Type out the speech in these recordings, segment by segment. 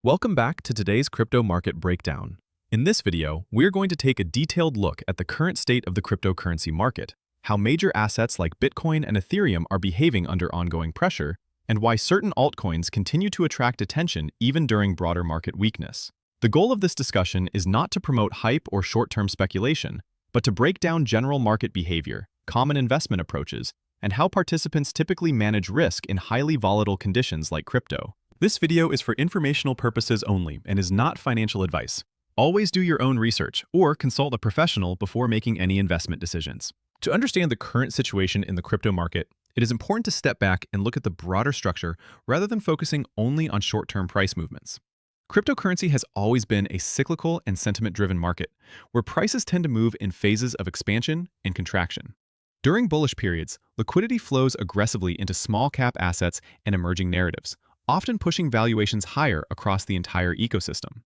Welcome back to today's crypto market breakdown. In this video, we're going to take a detailed look at the current state of the cryptocurrency market, how major assets like Bitcoin and Ethereum are behaving under ongoing pressure, and why certain altcoins continue to attract attention even during broader market weakness. The goal of this discussion is not to promote hype or short-term speculation, but to break down general market behavior, common investment approaches, and how participants typically manage risk in highly volatile conditions like crypto. This video is for informational purposes only and is not financial advice. Always do your own research or consult a professional before making any investment decisions. To understand the current situation in the crypto market, it is important to step back and look at the broader structure rather than focusing only on short-term price movements. Cryptocurrency has always been a cyclical and sentiment-driven market, where prices tend to move in phases of expansion and contraction. During bullish periods, liquidity flows aggressively into small-cap assets and emerging narratives, often pushing valuations higher across the entire ecosystem.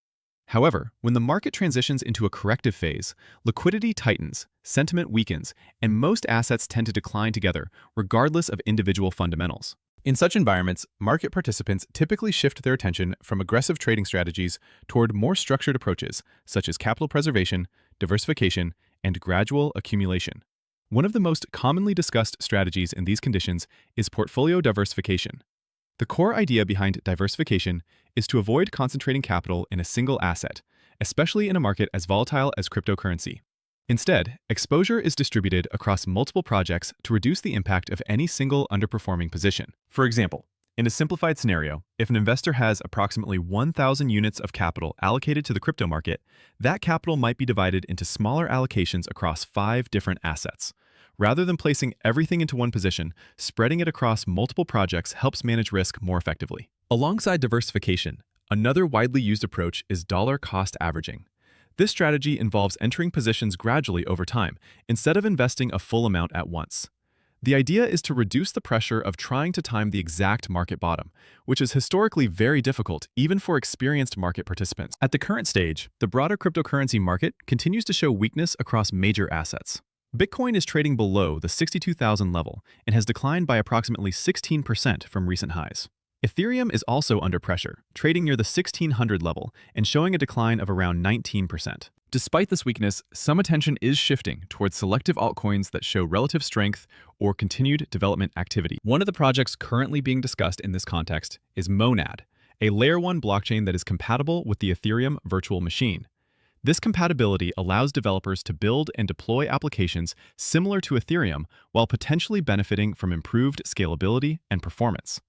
However, when the market transitions into a corrective phase, liquidity tightens, sentiment weakens, and most assets tend to decline together, regardless of individual fundamentals. In such environments, market participants typically shift their attention from aggressive trading strategies toward more structured approaches, such as capital preservation, diversification, and gradual accumulation. One of the most commonly discussed strategies in these conditions is portfolio diversification. The core idea behind diversification is to avoid concentrating capital in a single asset, especially in a market as volatile as cryptocurrency. Instead, exposure is distributed across multiple projects to reduce the impact of any single underperforming position. For example, in a simplified scenario, if an investor has approximately 1,000 units of capital allocated to the crypto market, that capital might be divided into smaller allocations across 5 different assets. Rather than placing everything into one position, spreading it across multiple projects helps manage risk more effectively. Alongside diversification, another widely used approach is dollar cost averaging. This strategy involves entering positions gradually over time, instead of investing a full amount at once. The idea is to reduce the pressure of trying to time the exact market bottom, which is historically very difficult even for experienced market participants. At the current stage, the broader cryptocurrency market continues to show weakness across major assets. Bitcoin is trading below the 62,000 level and has declined by approximately 16% from recent highs. Ethereum is also under pressure, trading near the 1600 level and showing a decline of around 19%. Despite this weakness, some attention is shifting towards selective altcoins that show relative strength or continued development activity. One of the projects currently being discussed in this context is Monad, a Layer 1 blockchain that is compatible with the Ethereum virtual machine. This compatibility allows developers to build and deploy applications similar to Ethereum while potentially benefiting from improved scalability and performance.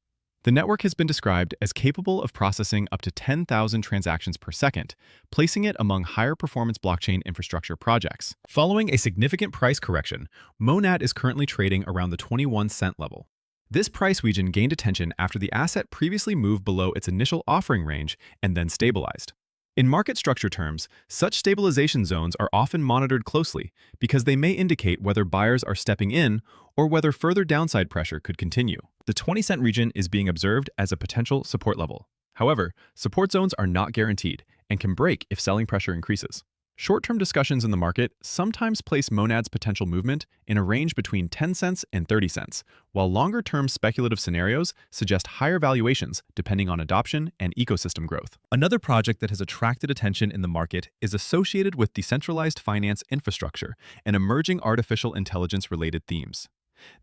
The network has been described as capable of processing up to 10,000 transactions per second, placing it among higher performance blockchain infrastructure projects. Following a significant price correction, Monad is currently trading around the 21-cent level. This price region gained attention after the asset previously moved below its initial offering range and then stabilized. In market structure terms, such stabilization zones are often monitored closely because they may indicate whether buyers are stepping in or whether further downside pressure could continue. The 20-cent region is being observed as a potential support level. However, support zones are not guaranteed and can break if selling pressure increases. Short-term discussions in the market sometimes place Monad's potential movement in a range between 10 cents and 30 cents, while longer-term speculative scenarios suggest higher valuations depending on adoption and ecosystem growth. Another project that has attracted attention in the market is associated with decentralized finance infrastructure and emerging artificial intelligence-related themes.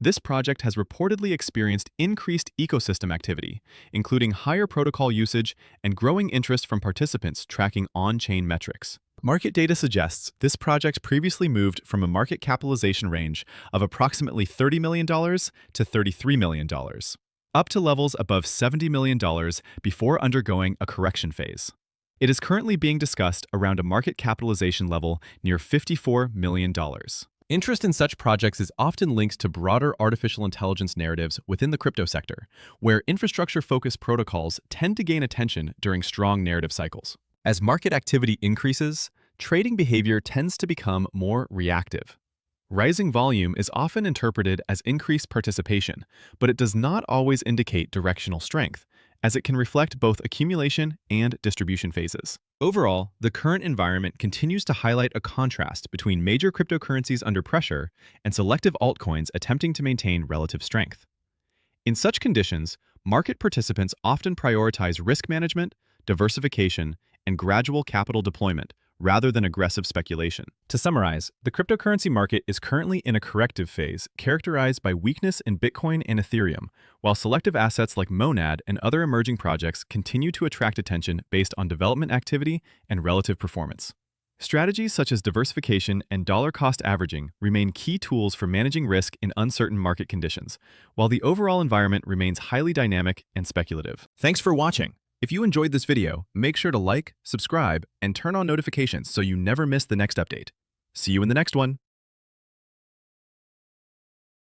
This project has reportedly experienced increased ecosystem activity, including higher protocol usage and growing interest from participants tracking on-chain metrics. Market data suggests this project previously moved from a market capitalization range of approximately $30 million to $33 million, up to levels above $70 million before undergoing a correction phase. It is currently being discussed around a market capitalization level near $54 million. Interest in such projects is often linked to broader artificial intelligence narratives within the crypto sector, where infrastructure-focused protocols tend to gain attention during strong narrative cycles. As market activity increases, trading behavior tends to become more reactive. Rising volume is often interpreted as increased participation, but it does not always indicate directional strength, as it can reflect both accumulation and distribution phases. Overall, the current environment continues to highlight a contrast between major cryptocurrencies under pressure and selective altcoins attempting to maintain relative strength. In such conditions, market participants often prioritize risk management, diversification, and gradual capital deployment, rather than aggressive speculation. To summarize, the cryptocurrency market is currently in a corrective phase characterized by weakness in Bitcoin and Ethereum, while selective assets like Monad and other emerging projects continue to attract attention based on development activity and relative performance. Strategies such as diversification and dollar-cost averaging remain key tools for managing risk in uncertain market conditions, while the overall environment remains highly dynamic and speculative. Thanks for watching. If you enjoyed this video, make sure to like, subscribe, and turn on notifications so you never miss the next update. See you in the next one.